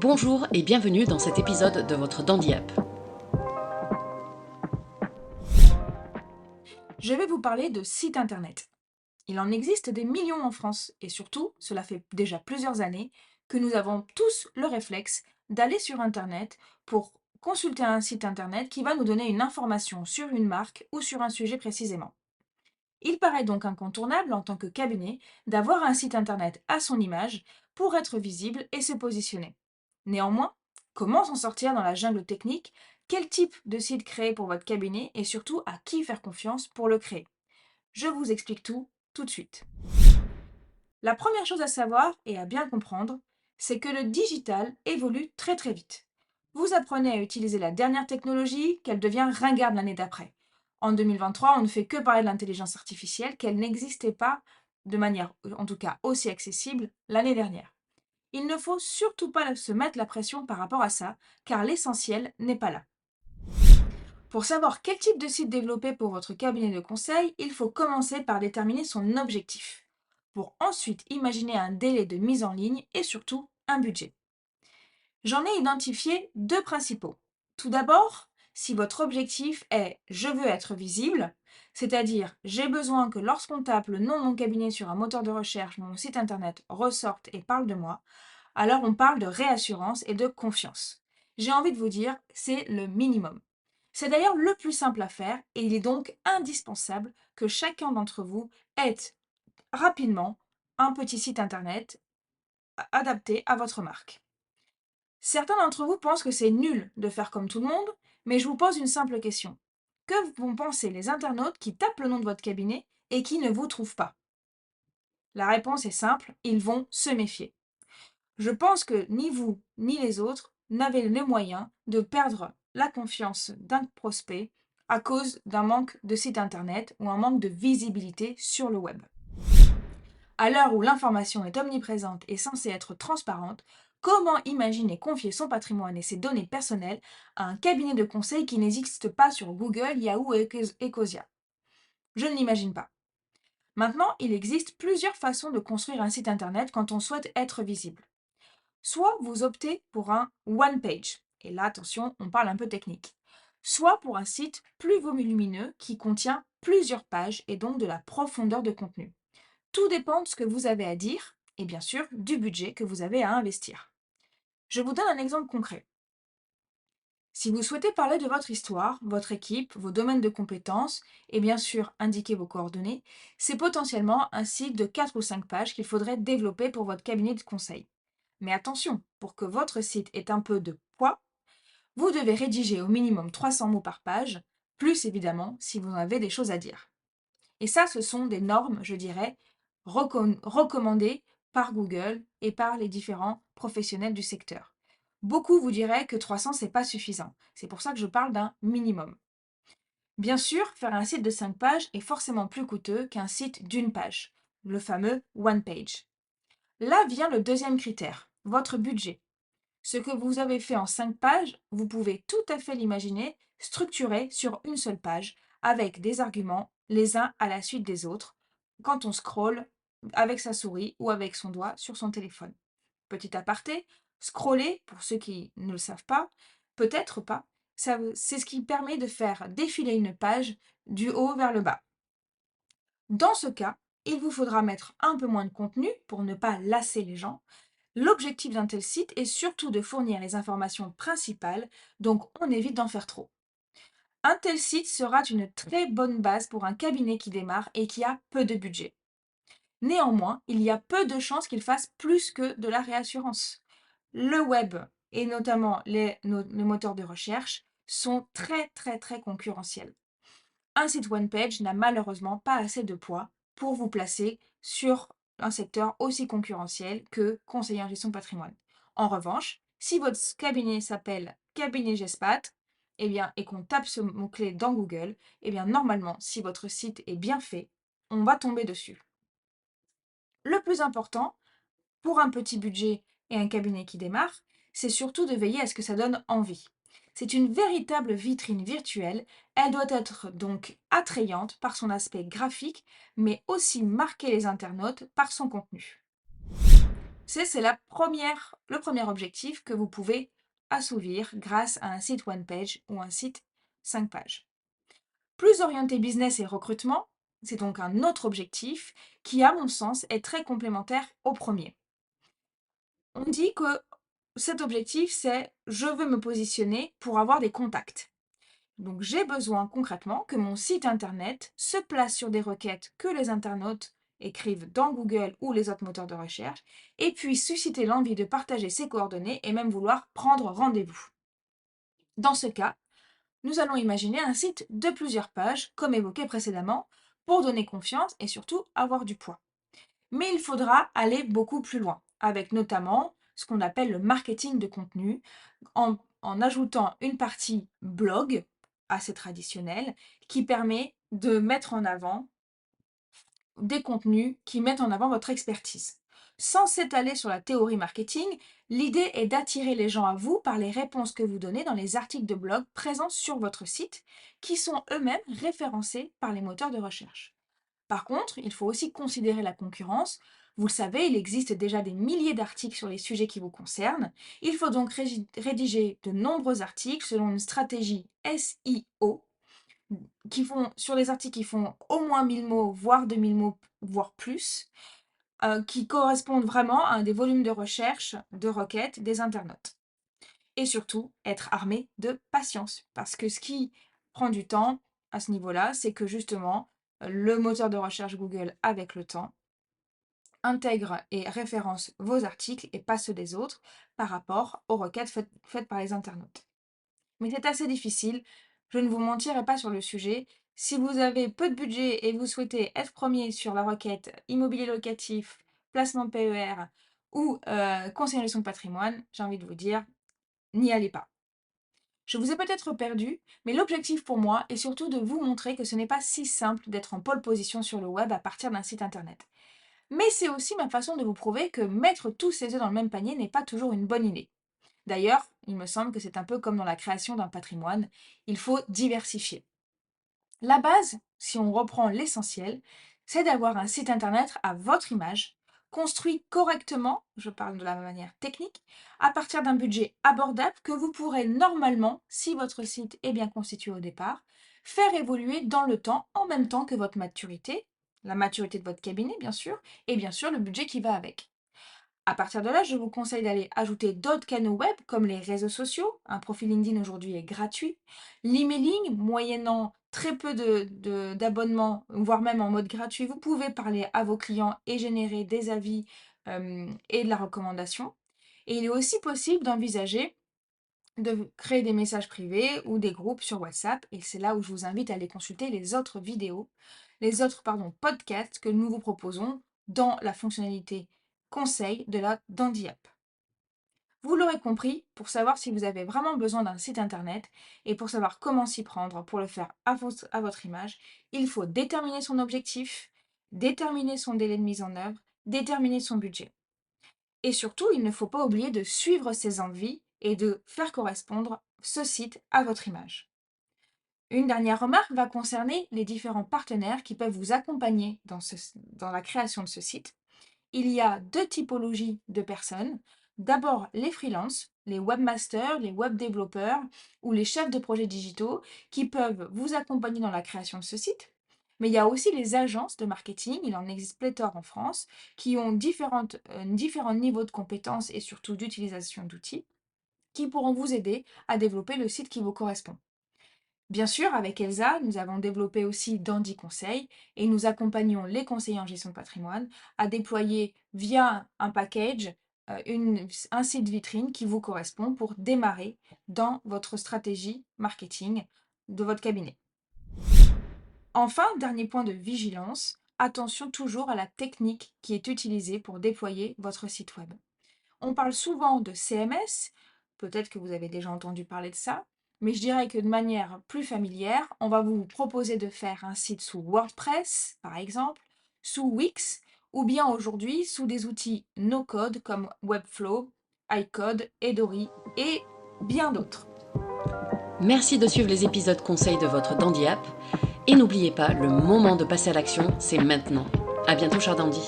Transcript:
Bonjour et bienvenue dans cet épisode de votre Dandy Up. Je vais vous parler de sites internet. Il en existe des millions en France et surtout, cela fait déjà plusieurs années que nous avons tous le réflexe d'aller sur internet pour consulter un site internet qui va nous donner une information sur une marque ou sur un sujet précisément. Il paraît donc incontournable en tant que cabinet d'avoir un site internet à son image pour être visible et se positionner. Néanmoins, comment s'en sortir dans la jungle technique? Quel type de site créer pour votre cabinet et surtout à qui faire confiance pour le créer? Je vous explique tout de suite. La première chose à savoir et à bien comprendre, c'est que le digital évolue très vite. Vous apprenez à utiliser la dernière technologie, qu'elle devient ringarde l'année d'après. En 2023, on ne fait que parler de l'intelligence artificielle, qu'elle n'existait pas de manière, en tout cas, aussi accessible l'année dernière. Il ne faut surtout pas se mettre la pression par rapport à ça, car l'essentiel n'est pas là. Pour savoir quel type de site développer pour votre cabinet de conseil, il faut commencer par déterminer son objectif, pour ensuite imaginer un délai de mise en ligne et surtout un budget. J'en ai identifié deux principaux. Tout d'abord, si votre objectif est je veux être visible, c'est-à-dire j'ai besoin que lorsqu'on tape le nom de mon cabinet sur un moteur de recherche, mon site internet ressorte et parle de moi, alors on parle de réassurance et de confiance. J'ai envie de vous dire, c'est le minimum. C'est d'ailleurs le plus simple à faire et il est donc indispensable que chacun d'entre vous ait rapidement un petit site internet adapté à votre marque. Certains d'entre vous pensent que c'est nul de faire comme tout le monde, mais je vous pose une simple question. Que vont penser les internautes qui tapent le nom de votre cabinet et qui ne vous trouvent pas? La réponse est simple, ils vont se méfier. Je pense que ni vous ni les autres n'avez les moyens de perdre la confiance d'un prospect à cause d'un manque de site internet ou un manque de visibilité sur le web. À l'heure où l'information est omniprésente et censée être transparente, comment imaginer confier son patrimoine et ses données personnelles à un cabinet de conseil qui n'existe pas sur Google, Yahoo et Ecosia? Je ne l'imagine pas. Maintenant, il existe plusieurs façons de construire un site internet quand on souhaite être visible. Soit vous optez pour un one page, et là attention, on parle un peu technique. Soit pour un site plus volumineux qui contient plusieurs pages et donc de la profondeur de contenu. Tout dépend de ce que vous avez à dire et bien sûr du budget que vous avez à investir. Je vous donne un exemple concret. Si vous souhaitez parler de votre histoire, votre équipe, vos domaines de compétences et bien sûr indiquer vos coordonnées, c'est potentiellement un site de 4 ou 5 pages qu'il faudrait développer pour votre cabinet de conseil. Mais attention, pour que votre site ait un peu de poids, vous devez rédiger au minimum 300 mots par page, plus évidemment si vous avez des choses à dire. Et ça, ce sont des normes, je dirais, recommandées par Google et par les différents professionnels du secteur. Beaucoup vous diraient que 300, c'est pas suffisant. C'est pour ça que je parle d'un minimum. Bien sûr, faire un site de 5 pages est forcément plus coûteux qu'un site d'une page, le fameux one page. Là vient le deuxième critère, votre budget. Ce que vous avez fait en 5 pages, vous pouvez tout à fait l'imaginer structuré sur une seule page, avec des arguments les uns à la suite des autres, quand on scrolle avec sa souris ou avec son doigt sur son téléphone. Petit aparté, scroller, pour ceux qui ne le savent pas, peut-être pas, c'est ce qui permet de faire défiler une page du haut vers le bas. Dans ce cas, il vous faudra mettre un peu moins de contenu pour ne pas lasser les gens. L'objectif d'un tel site est surtout de fournir les informations principales, donc on évite d'en faire trop. Un tel site sera une très bonne base pour un cabinet qui démarre et qui a peu de budget. Néanmoins, il y a peu de chances qu'il fasse plus que de la réassurance. Le web, et notamment les moteurs de recherche, sont très concurrentiels. Un site one page n'a malheureusement pas assez de poids pour vous placer sur un secteur aussi concurrentiel que conseiller en gestion de patrimoine. En revanche, si votre cabinet s'appelle cabinet GESPAT, eh bien, et qu'on tape ce mot-clé dans Google, eh bien, normalement, si votre site est bien fait, on va tomber dessus. Le plus important, pour un petit budget et un cabinet qui démarre, c'est surtout de veiller à ce que ça donne envie. C'est une véritable vitrine virtuelle, elle doit être donc attrayante par son aspect graphique, mais aussi marquer les internautes par son contenu. C'est le premier objectif que vous pouvez assouvir grâce à un site one page ou un site 5 pages. Plus orienté business et recrutement, c'est donc un autre objectif qui, à mon sens, est très complémentaire au premier. On dit que cet objectif, c'est je veux me positionner pour avoir des contacts. Donc j'ai besoin concrètement que mon site internet se place sur des requêtes que les internautes écrivent dans Google ou les autres moteurs de recherche et puisse susciter l'envie de partager ses coordonnées et même vouloir prendre rendez-vous. Dans ce cas, nous allons imaginer un site de plusieurs pages, comme évoqué précédemment, pour donner confiance et surtout avoir du poids. Mais il faudra aller beaucoup plus loin, avec notamment ce qu'on appelle le marketing de contenu, en ajoutant une partie blog assez traditionnelle qui permet de mettre en avant des contenus qui mettent en avant votre expertise. Sans s'étaler sur la théorie marketing, l'idée est d'attirer les gens à vous par les réponses que vous donnez dans les articles de blog présents sur votre site, qui sont eux-mêmes référencés par les moteurs de recherche. Par contre, il faut aussi considérer la concurrence. Vous le savez, il existe déjà des milliers d'articles sur les sujets qui vous concernent. Il faut donc rédiger de nombreux articles selon une stratégie SEO sur des articles qui font au moins 1000 mots, voire 2000 mots, voire plus, qui correspondent vraiment à des volumes de recherche, de requêtes des internautes. Et surtout, être armé de patience. Parce que ce qui prend du temps à ce niveau-là, c'est que justement, le moteur de recherche Google, avec le temps, intègre et référence vos articles et pas ceux des autres par rapport aux requêtes faites par les internautes. Mais c'est assez difficile, je ne vous mentirai pas sur le sujet. Si vous avez peu de budget et vous souhaitez être premier sur la requête immobilier locatif, placement PER ou conseiller en gestion de patrimoine, j'ai envie de vous dire, n'y allez pas. Je vous ai peut-être perdu, mais l'objectif pour moi est surtout de vous montrer que ce n'est pas si simple d'être en pole position sur le web à partir d'un site internet. Mais c'est aussi ma façon de vous prouver que mettre tous ses œufs dans le même panier n'est pas toujours une bonne idée. D'ailleurs, il me semble que c'est un peu comme dans la création d'un patrimoine, il faut diversifier. La base, si on reprend l'essentiel, c'est d'avoir un site internet à votre image, construit correctement, je parle de la manière technique, à partir d'un budget abordable que vous pourrez normalement, si votre site est bien constitué au départ, faire évoluer dans le temps en même temps que votre maturité, la maturité de votre cabinet bien sûr, et bien sûr le budget qui va avec. À partir de là, je vous conseille d'aller ajouter d'autres canaux web comme les réseaux sociaux. Un profil LinkedIn aujourd'hui est gratuit. L'emailing, moyennant très peu d'abonnements, voire même en mode gratuit, vous pouvez parler à vos clients et générer des avis et de la recommandation. Et il est aussi possible d'envisager de créer des messages privés ou des groupes sur WhatsApp. Et c'est là où je vous invite à aller consulter les autres vidéos, podcasts que nous vous proposons dans la fonctionnalité conseil de la Dandy App. Vous l'aurez compris, pour savoir si vous avez vraiment besoin d'un site internet et pour savoir comment s'y prendre pour le faire à votre image, il faut déterminer son objectif, déterminer son délai de mise en œuvre, déterminer son budget. Et surtout, il ne faut pas oublier de suivre ses envies et de faire correspondre ce site à votre image. Une dernière remarque va concerner les différents partenaires qui peuvent vous accompagner dans la création de ce site. Il y a deux typologies de personnes. D'abord, les freelances, les webmasters, les web développeurs ou les chefs de projets digitaux qui peuvent vous accompagner dans la création de ce site. Mais il y a aussi les agences de marketing, il en existe pléthore en France, qui ont différents niveaux de compétences et surtout d'utilisation d'outils qui pourront vous aider à développer le site qui vous correspond. Bien sûr, avec Elsa, nous avons développé aussi Dandy Conseil et nous accompagnons les conseillers en gestion de patrimoine à déployer via un package un site vitrine qui vous correspond pour démarrer dans votre stratégie marketing de votre cabinet. Enfin, dernier point de vigilance, attention toujours à la technique qui est utilisée pour déployer votre site web. On parle souvent de CMS, peut-être que vous avez déjà entendu parler de ça, mais je dirais que de manière plus familière, on va vous proposer de faire un site sous WordPress, par exemple, sous Wix, ou bien aujourd'hui sous des outils no-code comme Webflow, iCode, Edori et bien d'autres. Merci de suivre les épisodes conseils de votre Dandy App. Et n'oubliez pas, le moment de passer à l'action, c'est maintenant. À bientôt, cher Dandy.